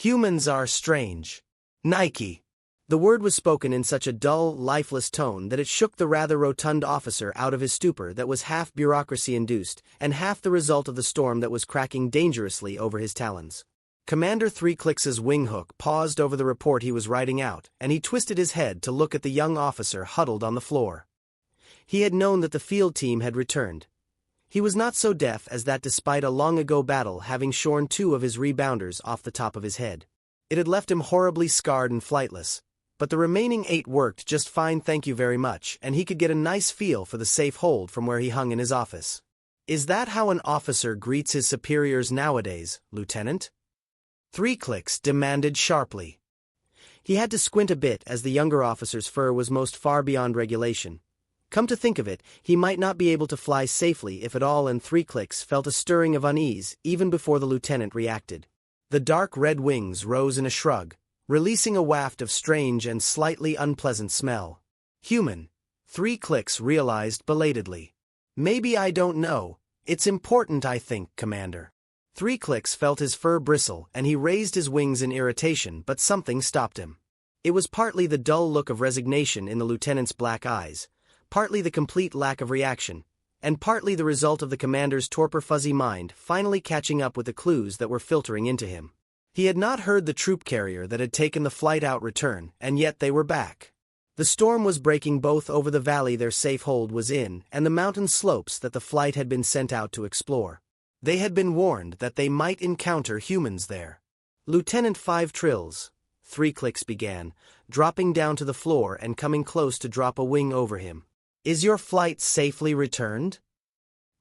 Humans are strange. Nike. The word was spoken in such a dull, lifeless tone that it shook the rather rotund officer out of his stupor that was half bureaucracy-induced and half the result of the storm that was cracking dangerously over his talons. Commander Three Clicks's wing hook paused over the report he was writing out, and he twisted his head to look at the young officer huddled on the floor. He had known that the field team had returned. He was not so deaf as that despite a long-ago battle having shorn 2 of his rebounders off the top of his head. It had left him horribly scarred and flightless, but the remaining 8 worked just fine, thank you very much, and he could get a nice feel for the safe hold from where he hung in his office. Is that how an officer greets his superiors nowadays, Lieutenant? Three Clicks demanded sharply. He had to squint a bit as the younger officer's fur was most far beyond regulation. Come to think of it, he might not be able to fly safely if at all, and Three Clicks felt a stirring of unease even before the lieutenant reacted. The dark red wings rose in a shrug, releasing a waft of strange and slightly unpleasant smell. Human, Three Clicks realized belatedly. Maybe I don't know. It's important, I think, Commander. Three Clicks felt his fur bristle and he raised his wings in irritation, but something stopped him. It was partly the dull look of resignation in the lieutenant's black eyes, partly the complete lack of reaction, and partly the result of the commander's torpor fuzzy mind finally catching up with the clues that were filtering into him. He had not heard the troop carrier that had taken the flight out return, and yet they were back. The storm was breaking both over the valley their safe hold was in and the mountain slopes that the flight had been sent out to explore. They had been warned that they might encounter humans there. Lieutenant 5 Trills, Three Clicks began, dropping down to the floor and coming close to drop a wing over him. Is your flight safely returned?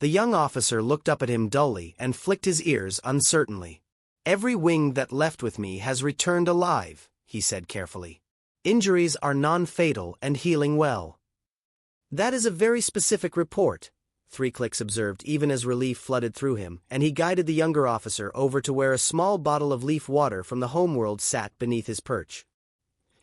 The young officer looked up at him dully and flicked his ears uncertainly. Every wing that left with me has returned alive, he said carefully. Injuries are non-fatal and healing well. That is a very specific report, Three Clicks observed even as relief flooded through him, and he guided the younger officer over to where a small bottle of leaf water from the homeworld sat beneath his perch.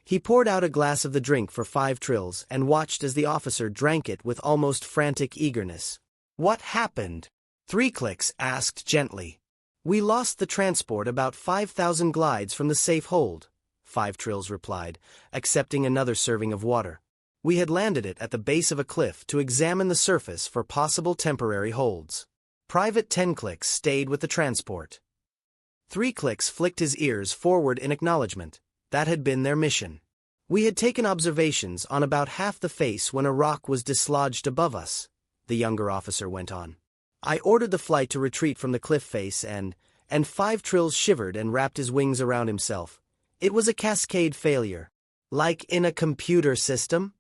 He poured out a glass of the drink for 5 Trills and watched as the officer drank it with almost frantic eagerness. What happened? Three Clicks asked gently. We lost the transport about 5,000 glides from the safe hold, 5 Trills replied, accepting another serving of water. We had landed it at the base of a cliff to examine the surface for possible temporary holds. Private 10 Clicks stayed with the transport. Three Clicks flicked his ears forward in acknowledgement. That had been their mission. We had taken observations on about half the face when a rock was dislodged above us, the younger officer went on. I ordered the flight to retreat from the cliff face and 5 Trills shivered and wrapped his wings around himself. It was a cascade failure. Like in a computer system?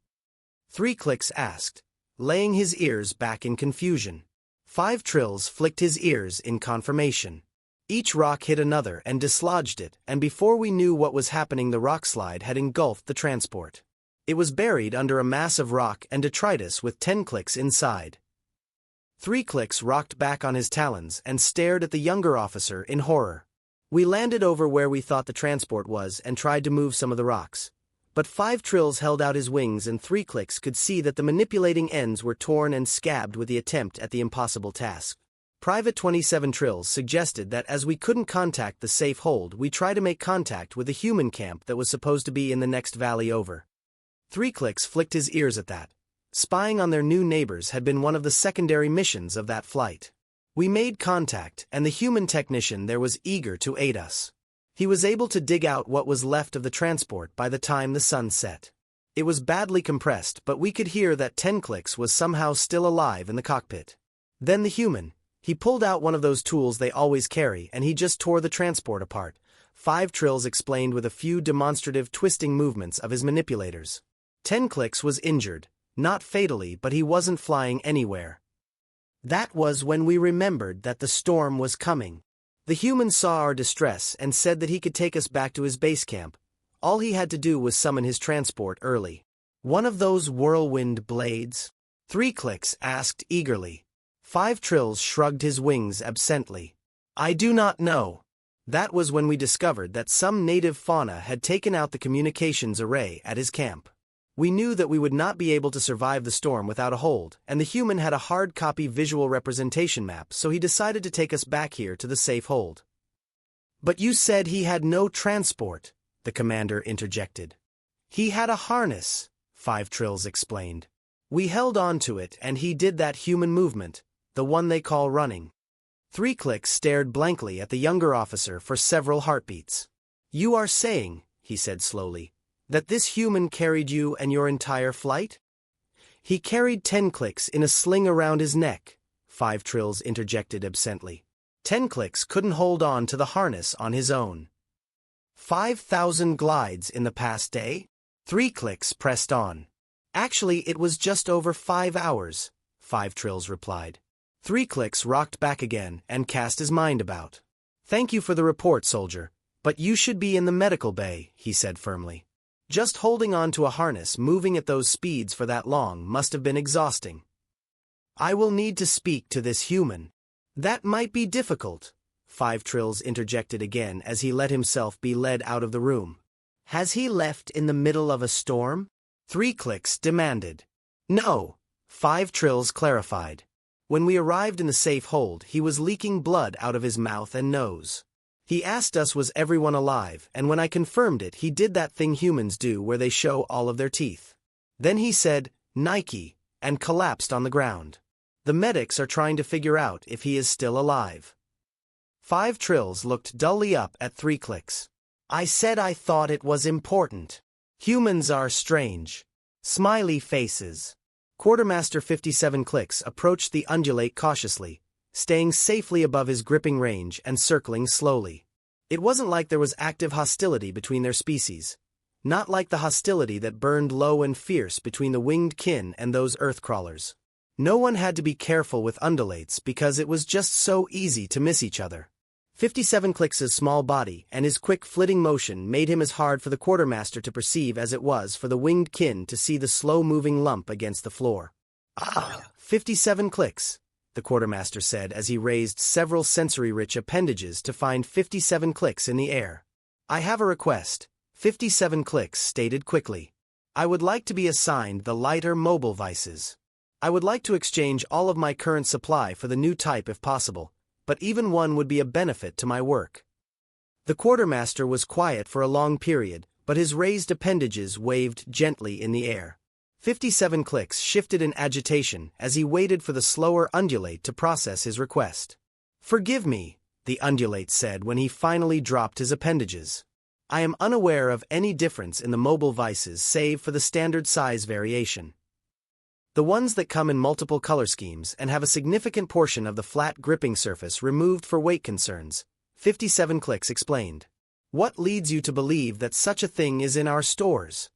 Three Clicks asked, laying his ears back in confusion. 5 Trills flicked his ears in confirmation. Each rock hit another and dislodged it, and before we knew what was happening, the rockslide had engulfed the transport. It was buried under a mass of rock and detritus with 10 Clicks inside. Three Clicks rocked back on his talons and stared at the younger officer in horror. We landed over where we thought the transport was and tried to move some of the rocks. But 5 Trills held out his wings and Three Clicks could see that the manipulating ends were torn and scabbed with the attempt at the impossible task. Private 27 Trills suggested that as we couldn't contact the safe hold, we try to make contact with the human camp that was supposed to be in the next valley over. Three Clicks flicked his ears at that. Spying on their new neighbors had been one of the secondary missions of that flight. We made contact, and the human technician there was eager to aid us. He was able to dig out what was left of the transport by the time the sun set. It was badly compressed, but we could hear that 10 Clicks was somehow still alive in the cockpit. Then the human. He pulled out one of those tools they always carry and he just tore the transport apart, 5 Trills explained with a few demonstrative twisting movements of his manipulators. 10 Clicks was injured, not fatally, but he wasn't flying anywhere. That was when we remembered that the storm was coming. The human saw our distress and said that he could take us back to his base camp. All he had to do was summon his transport early. One of those whirlwind blades? Three Clicks asked eagerly. 5 Trills shrugged his wings absently. I do not know. That was when we discovered that some native fauna had taken out the communications array at his camp. We knew that we would not be able to survive the storm without a hold, and the human had a hard copy visual representation map, so he decided to take us back here to the safe hold. But you said he had no transport, the commander interjected. He had a harness, 5 Trills explained. We held on to it and he did that human movement, the one they call running. 3 Clicks stared blankly at the younger officer for several heartbeats. You are saying, he said slowly, that this human carried you and your entire flight? He carried 10 Clicks in a sling around his neck, 5 Trills interjected absently. 10 Clicks couldn't hold on to the harness on his own. 5,000 glides in the past day? 3 Clicks pressed on. Actually, it was just over 5 hours, 5 Trills replied. 3 Clicks rocked back again and cast his mind about. Thank you for the report, soldier, but you should be in the medical bay, he said firmly. Just holding on to a harness moving at those speeds for that long must have been exhausting. I will need to speak to this human. That might be difficult, 5 Trills interjected again as he let himself be led out of the room. Has he left in the middle of a storm? 3 Clicks demanded. No, 5 Trills clarified. When we arrived in the safe hold, he was leaking blood out of his mouth and nose. He asked us was everyone alive, and when I confirmed it, he did that thing humans do where they show all of their teeth. Then he said, Nike, and collapsed on the ground. The medics are trying to figure out if he is still alive. 5 Trills looked dully up at 3 Clicks. I said I thought it was important. Humans are strange. Smiley faces. Quartermaster 57 Clicks approached the undulate cautiously, staying safely above his gripping range and circling slowly. It wasn't like there was active hostility between their species. Not like the hostility that burned low and fierce between the winged kin and those earthcrawlers. No one had to be careful with undulates because it was just so easy to miss each other. 57 Clicks' small body and his quick flitting motion made him as hard for the quartermaster to perceive as it was for the winged kin to see the slow-moving lump against the floor. 57 Clicks, the quartermaster said as he raised several sensory-rich appendages to find 57 Clicks in the air. I have a request, 57 Clicks stated quickly. I would like to be assigned the lighter mobile vices. I would like to exchange all of my current supply for the new type if possible, but even one would be a benefit to my work. The quartermaster was quiet for a long period, but his raised appendages waved gently in the air. 57 Clicks shifted in agitation as he waited for the slower undulate to process his request. Forgive me, the undulate said when he finally dropped his appendages. I am unaware of any difference in the mobile vices save for the standard size variation. The ones that come in multiple color schemes and have a significant portion of the flat gripping surface removed for weight concerns, 57 Clicks explained. What leads you to believe that such a thing is in our stores?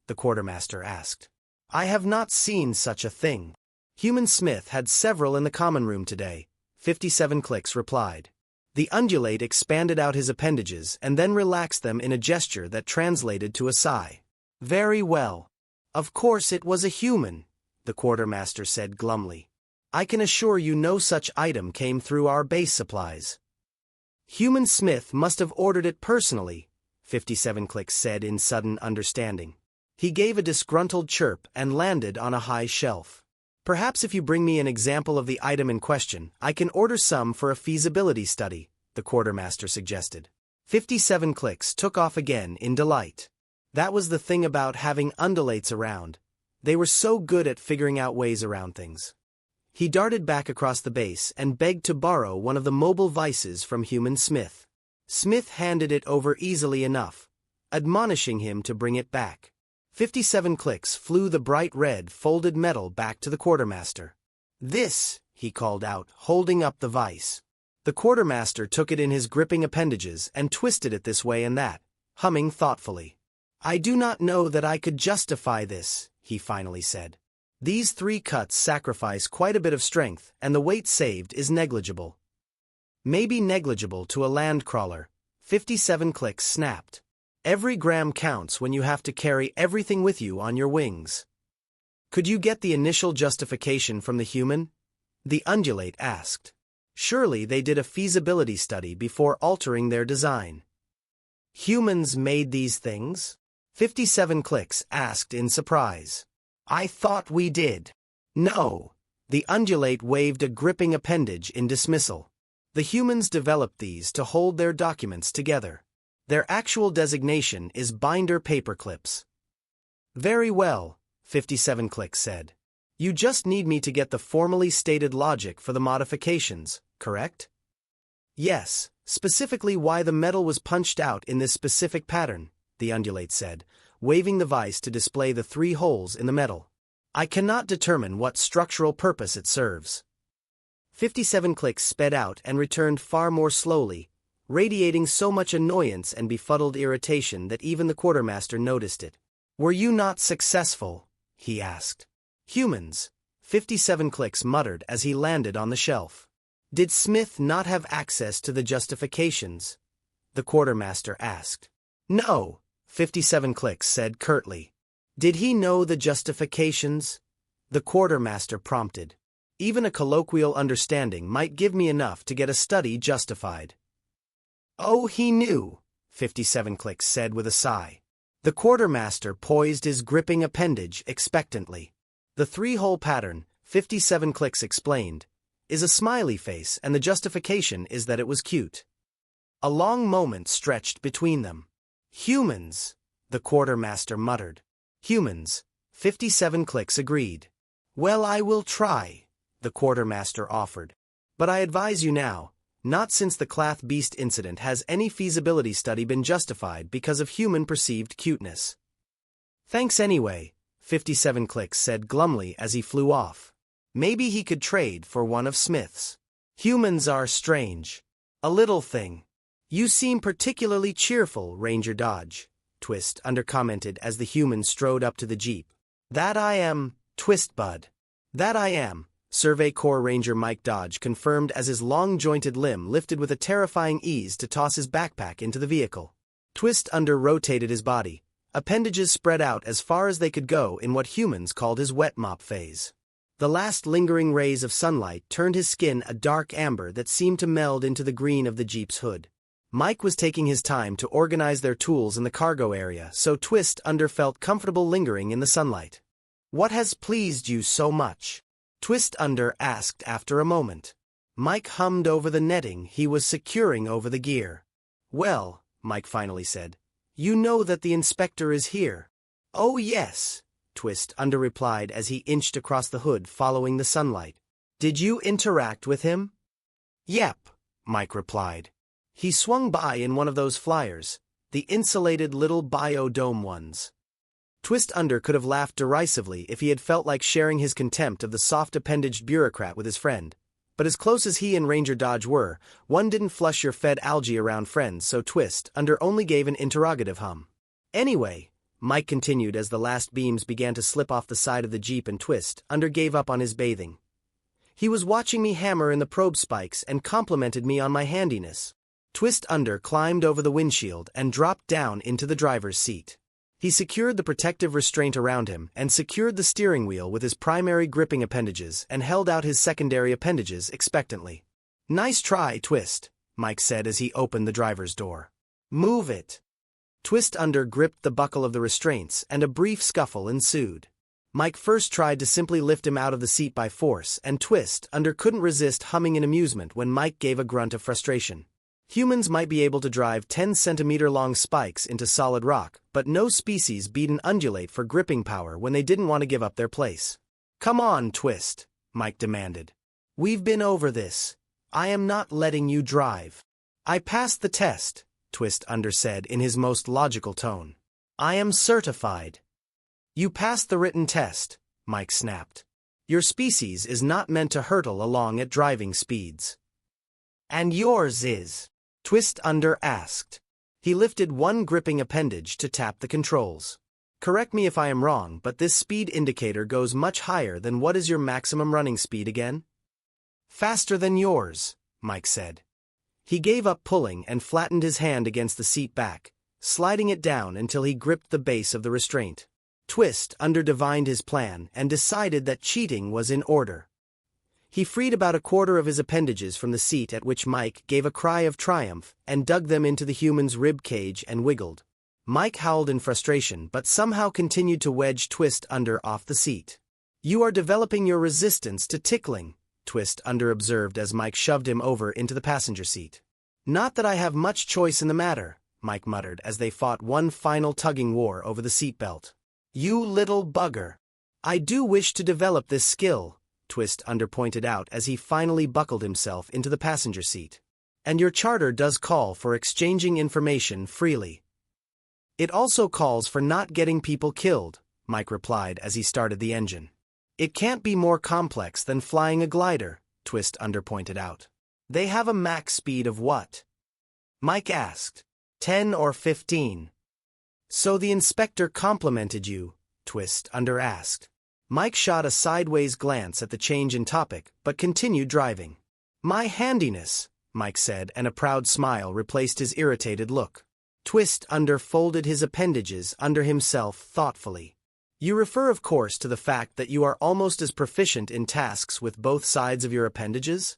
The quartermaster asked. I have not seen such a thing. Human Smith had several in the common room today, 57 Clicks replied. The undulate expanded out his appendages and then relaxed them in a gesture that translated to a sigh. Very well. Of course it was a human, the quartermaster said glumly. I can assure you no such item came through our base supplies. Human Smith must have ordered it personally, 57 Clicks said in sudden understanding. He gave a disgruntled chirp and landed on a high shelf. Perhaps if you bring me an example of the item in question, I can order some for a feasibility study, the quartermaster suggested. 57 Clicks took off again in delight. That was the thing about having undulates around. They were so good at figuring out ways around things. He darted back across the base and begged to borrow one of the mobile vices from Human Smith. Smith handed it over easily enough, admonishing him to bring it back. 57 Clicks flew the bright red folded metal back to the quartermaster. This, he called out, holding up the vice. The quartermaster took it in his gripping appendages and twisted it this way and that, humming thoughtfully. I do not know that I could justify this, he finally said. These 3 cuts sacrifice quite a bit of strength and the weight saved is negligible. Maybe negligible to a land crawler, 57 Clicks snapped. Every gram counts when you have to carry everything with you on your wings. Could you get the initial justification from the human? The undulate asked. Surely they did a feasibility study before altering their design. Humans made these things? 57 Clicks asked in surprise. I thought we did. No. The undulate waved a gripping appendage in dismissal. The humans developed these to hold their documents together. Their actual designation is binder paperclips. Very well, 57 Clicks said. You just need me to get the formally stated logic for the modifications, correct? Yes, specifically why the metal was punched out in this specific pattern, the undulate said, waving the vise to display the 3 holes in the metal. I cannot determine what structural purpose it serves. 57 Clicks sped out and returned far more slowly, radiating so much annoyance and befuddled irritation that even the quartermaster noticed it. Were you not successful? He asked. Humans, 57 Clicks muttered as he landed on the shelf. Did Smith not have access to the justifications? The quartermaster asked. No, 57 Clicks said curtly. Did he know the justifications? The quartermaster prompted. Even a colloquial understanding might give me enough to get a study justified. Oh, he knew, 57 Clicks said with a sigh. The quartermaster poised his gripping appendage expectantly. The 3-hole pattern, 57 Clicks explained, is a smiley face, and the justification is that it was cute. A long moment stretched between them. Humans, the quartermaster muttered. Humans, 57 Clicks agreed. Well, I will try, the quartermaster offered. But I advise you now, not since the Clath Beast incident has any feasibility study been justified because of human perceived cuteness. Thanks anyway, 57 Clicks said glumly as he flew off. Maybe he could trade for one of Smith's. Humans are strange. A little thing. You seem particularly cheerful, Ranger Dodge, Twist undercommented as the human strode up to the jeep. That I am, Twist Bud. That I am, Survey Corps Ranger Mike Dodge confirmed as his long-jointed limb lifted with a terrifying ease to toss his backpack into the vehicle. Twist Under rotated his body, appendages spread out as far as they could go in what humans called his wet mop phase. The last lingering rays of sunlight turned his skin a dark amber that seemed to meld into the green of the Jeep's hood. Mike was taking his time to organize their tools in the cargo area, so Twist Under felt comfortable lingering in the sunlight. What has pleased you so much? Twist Under asked after a moment. Mike hummed over the netting he was securing over the gear. Well, Mike finally said, you know that the inspector is here. Oh yes, Twist Under replied as he inched across the hood following the sunlight. Did you interact with him? Yep, Mike replied. He swung by in one of those flyers, the insulated little biodome ones. Twist Under could have laughed derisively if he had felt like sharing his contempt of the soft-appendaged bureaucrat with his friend. But as close as he and Ranger Dodge were, one didn't flush your fed algae around friends, so Twist Under only gave an interrogative hum. Anyway, Mike continued as the last beams began to slip off the side of the Jeep and Twist Under gave up on his bathing. He was watching me hammer in the probe spikes and complimented me on my handiness. Twist Under climbed over the windshield and dropped down into the driver's seat. He secured the protective restraint around him and secured the steering wheel with his primary gripping appendages and held out his secondary appendages expectantly. Nice try, Twist, Mike said as he opened the driver's door. Move it. Twist Under gripped the buckle of the restraints and a brief scuffle ensued. Mike first tried to simply lift him out of the seat by force, and Twist Under couldn't resist humming in amusement when Mike gave a grunt of frustration. Humans might be able to drive 10-centimeter-long spikes into solid rock, but no species beat an undulate for gripping power when they didn't want to give up their place. Come on, Twist, Mike demanded. We've been over this. I am not letting you drive. I passed the test, Twist Under said in his most logical tone. I am certified. You passed the written test, Mike snapped. Your species is not meant to hurtle along at driving speeds. And yours is? Twist Under asked. He lifted one gripping appendage to tap the controls. Correct me if I am wrong, but this speed indicator goes much higher than what is your maximum running speed again? Faster than yours, Mike said. He gave up pulling and flattened his hand against the seat back, sliding it down until he gripped the base of the restraint. Twist Under divined his plan and decided that cheating was in order. He freed about a quarter of his appendages from the seat, at which Mike gave a cry of triumph and dug them into the human's rib cage and wiggled. Mike howled in frustration but somehow continued to wedge Twist Under off the seat. You are developing your resistance to tickling, Twist Under observed as Mike shoved him over into the passenger seat. Not that I have much choice in the matter, Mike muttered as they fought one final tugging war over the seatbelt. You little bugger. I do wish to develop this skill, Twist Under pointed out as he finally buckled himself into the passenger seat. And your charter does call for exchanging information freely. It also calls for not getting people killed, Mike replied as he started the engine. It can't be more complex than flying a glider, Twist Under pointed out. They have a max speed of what? Mike asked. 10 or 15. So the inspector complimented you, Twist Under asked. Mike shot a sideways glance at the change in topic, but continued driving. My handiness, Mike said, and a proud smile replaced his irritated look. Twist Under folded his appendages under himself thoughtfully. You refer, of course, to the fact that you are almost as proficient in tasks with both sides of your appendages?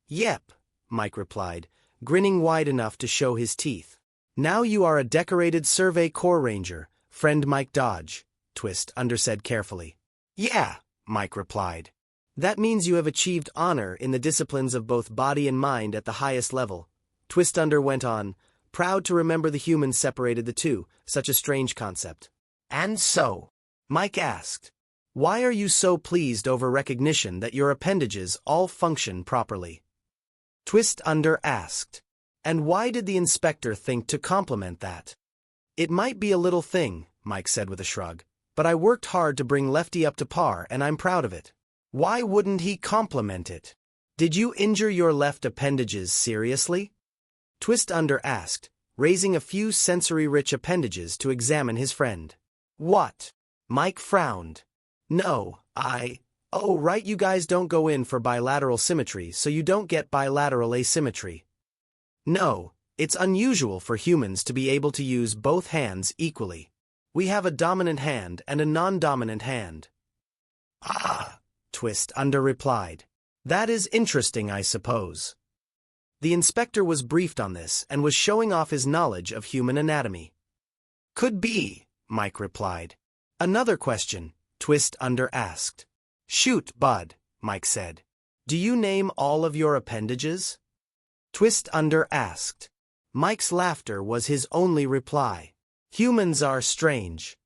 Yep, Mike replied, grinning wide enough to show his teeth. Now you are a decorated Survey Corps Ranger, friend Mike Dodge, Twist Under said carefully. Yeah, Mike replied. That means you have achieved honor in the disciplines of both body and mind at the highest level, Twist Under went on, proud to remember the humans separated the two, such a strange concept. And so, Mike asked, why are you so pleased over recognition that your appendages all function properly? Twist Under asked, and why did the inspector think to compliment that? It might be a little thing, Mike said with a shrug, but I worked hard to bring Lefty up to par and I'm proud of it. Why wouldn't he compliment it? Did you injure your left appendages seriously? Twist Under asked, raising a few sensory-rich appendages to examine his friend. What? Mike frowned. No, Oh, right, you guys don't go in for bilateral symmetry, so you don't get bilateral asymmetry. No, it's unusual for humans to be able to use both hands equally. We have a dominant hand and a non-dominant hand. Ah, Twist Under replied. That is interesting, I suppose. The inspector was briefed on this and was showing off his knowledge of human anatomy. Could be, Mike replied. Another question, Twist Under asked. Shoot, bud, Mike said. Do you name all of your appendages? Twist Under asked. Mike's laughter was his only reply. Humans are strange.